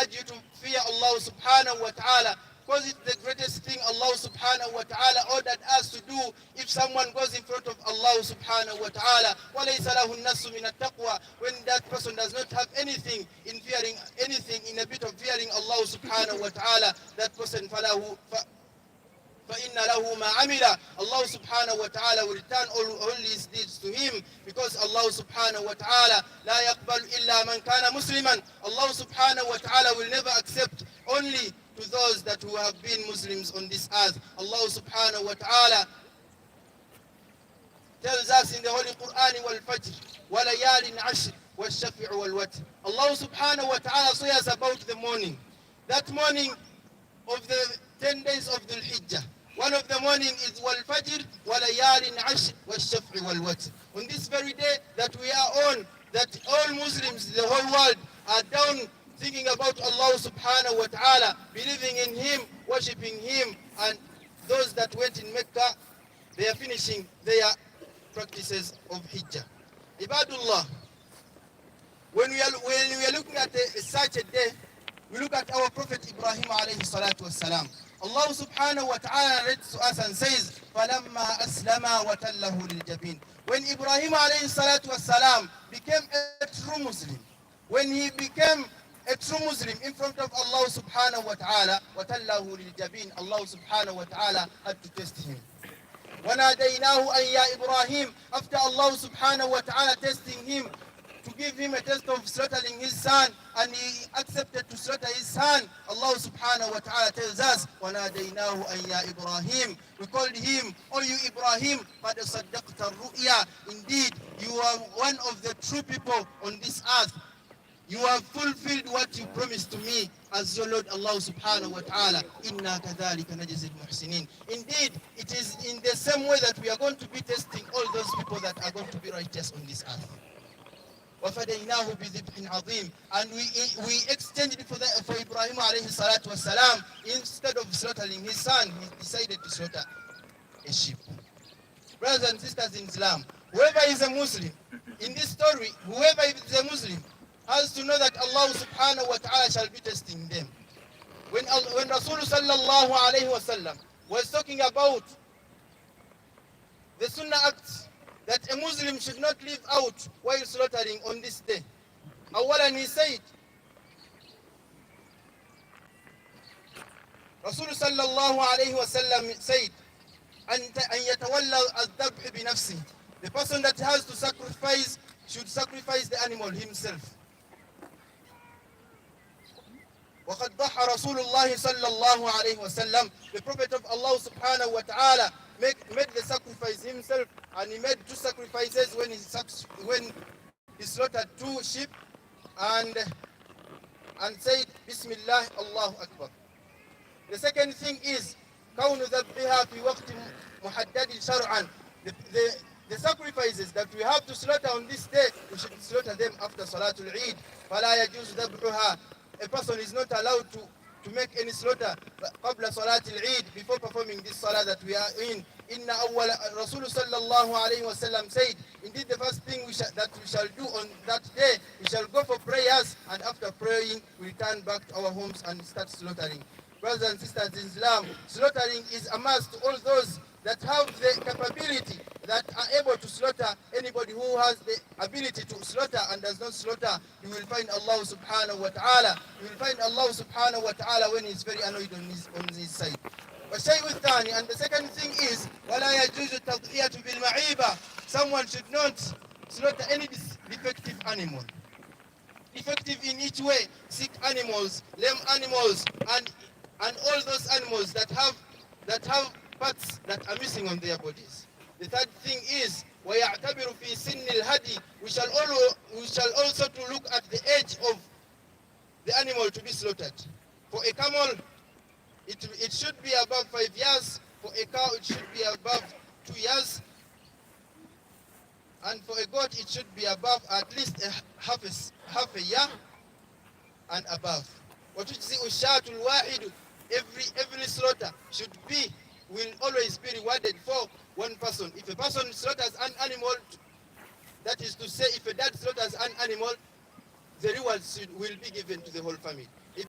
encourage you to fear Allah subhanahu wa ta'ala, because it's the greatest thing Allah subhanahu wa ta'ala ordered us to do. If someone goes in front of Allah subhanahu wa ta'ala, وَلَيْسَ لَهُ النَّسُ مِنَ التَّقْوَى, when that person does not have anything in fearing, anything in a bit of fearing Allah subhanahu wa ta'ala, that person فَإِنَّ لَهُ مَا عَمِلَ, Allah subhanahu wa ta'ala will return all his deeds to him, because Allah subhanahu wa ta'ala لَا يَقْبَلُ إِلَّا مَنْ كَانَ مُسْلِمًا. Allah subhanahu wa ta'ala will never accept only to those that who have been Muslims on this earth. Allah subhanahu wa ta'ala tells us in the Holy Quran, وَالْفَجْرِ وَلَيَالٍ عَشْرٍ وَالشَّفْعِ وَالْوَتْرِ. Allah subhanahu wa ta'ala says about the morning, that morning of the 10 days of Dhul Hijjah. One of the morning is wal-fajr wa-layalin ashr wa-shaf'i wal-watr. On this very day that we are on, that all Muslims, the whole world, are down thinking about Allah subhanahu wa ta'ala, believing in Him, worshipping Him, and those that went in Mecca, they are finishing their practices of Hijjah. Ibadullah, when we are looking at such a day, we look at our Prophet Ibrahim alayhi salatu wassalam. Allah subhanahu wa ta'ala reads to us and says, فَلَمَّا أَسْلَمَا وَتَلَّهُ لِلْجَبِينِ. When Ibrahim alayhi salatu wassalam became a true Muslim, when he became a true Muslim in front of Allah subhanahu wa ta'ala, وَتَلَّهُ لِلْجَبِينِ, Allah subhanahu wa ta'ala had to test him. وَنَادَيْنَاهُ أَنْ يَا إِبْرَاهِيمُ. After Allah subhanahu wa ta'ala testing him, to give him a test of slaughtering his son, and he accepted to slaughter his son, Allah subhanahu wa ta'ala tells us, وَنَادَيْنَاهُ أَنْ يَا إِبْرَاهِيمُ. We called him, "O you Ibrahim, قَدْ صَدَّقْتَ الرُّؤْيَا." Indeed, you are one of the true people on this earth. You have fulfilled what you promised to me as your Lord Allah subhanahu wa ta'ala. إِنَّا كَذَلِكَ نَجْزِي الْمُحْسِنِينَ. Indeed, it is in the same way that we are going to be testing all those people that are going to be righteous on this earth. وَفَدَيْنَاهُ بِذِبْحٍ عَظِيمٍ. And we exchanged for Ibrahim alayhi salatu wasalam, instead of slaughtering his son, he decided to slaughter a sheep. Brothers and sisters in Islam, whoever is a Muslim, in this story, whoever is a Muslim has to know that Allah subhanahu wa ta'ala shall be testing them. When Rasul sallallahu alayhi wa sallam was talking about the Sunnah acts that a Muslim should not leave out while slaughtering on this day, awalan he said, Rasul sallallahu alayhi wa sallam said, أن يتولى الذبح بنفسه. The person that has to sacrifice should sacrifice the animal himself. وقد ضحى رسول الله صلى الله عليه وسلم. The Prophet of Allah subhanahu wa ta'ala made the sacrifice himself, and he made 2 sacrifices when he slaughtered 2 sheep and said Bismillah Allahu Akbar. The second thing is كون ذبحها في وقت محدد شرعا. The sacrifices that we have to slaughter on this day, we should slaughter them after Salatul Eid. فلا يجوز ذبحها. A person is not allowed to make any slaughter قبل صلاة العيد, before performing this salah that we are in. Inna awwal Rasul sallallahu alayhi wa sallam said, indeed the first thing that we shall do on that day, we shall go for prayers, and after praying we return back to our homes and start slaughtering. Brothers and sisters in Islam, slaughtering is a must to all those that have the capability, that are able to slaughter. Anybody who has the ability to slaughter and does not slaughter, you will find Allah subhanahu wa ta'ala. You will find Allah subhanahu wa ta'ala when he's very annoyed on his side. And the second thing is, وَلَا يَجُوزُ التَّضْحِيَةُ بِالْمَعِيبَةِ. Someone should not slaughter any defective animal. Defective in each way, sick animals, lame animals, and all those animals that have parts that are missing on their bodies. The third thing is, وَيَعْتَبِرُ فِي سِنِّ الْهَدِي. We shall also to look at the age of the animal to be slaughtered. For a camel, it should be above 5 years. For a cow, it should be above 2 years. And for a goat, it should be above at least half a year and above. وَتُجْزِئُ الشَّاةُ الْوَاحِدُ. Every slaughter will always be rewarded for one person. If a person slaughters an animal, that is to say, if a dad slaughters an animal, the reward will be given to the whole family.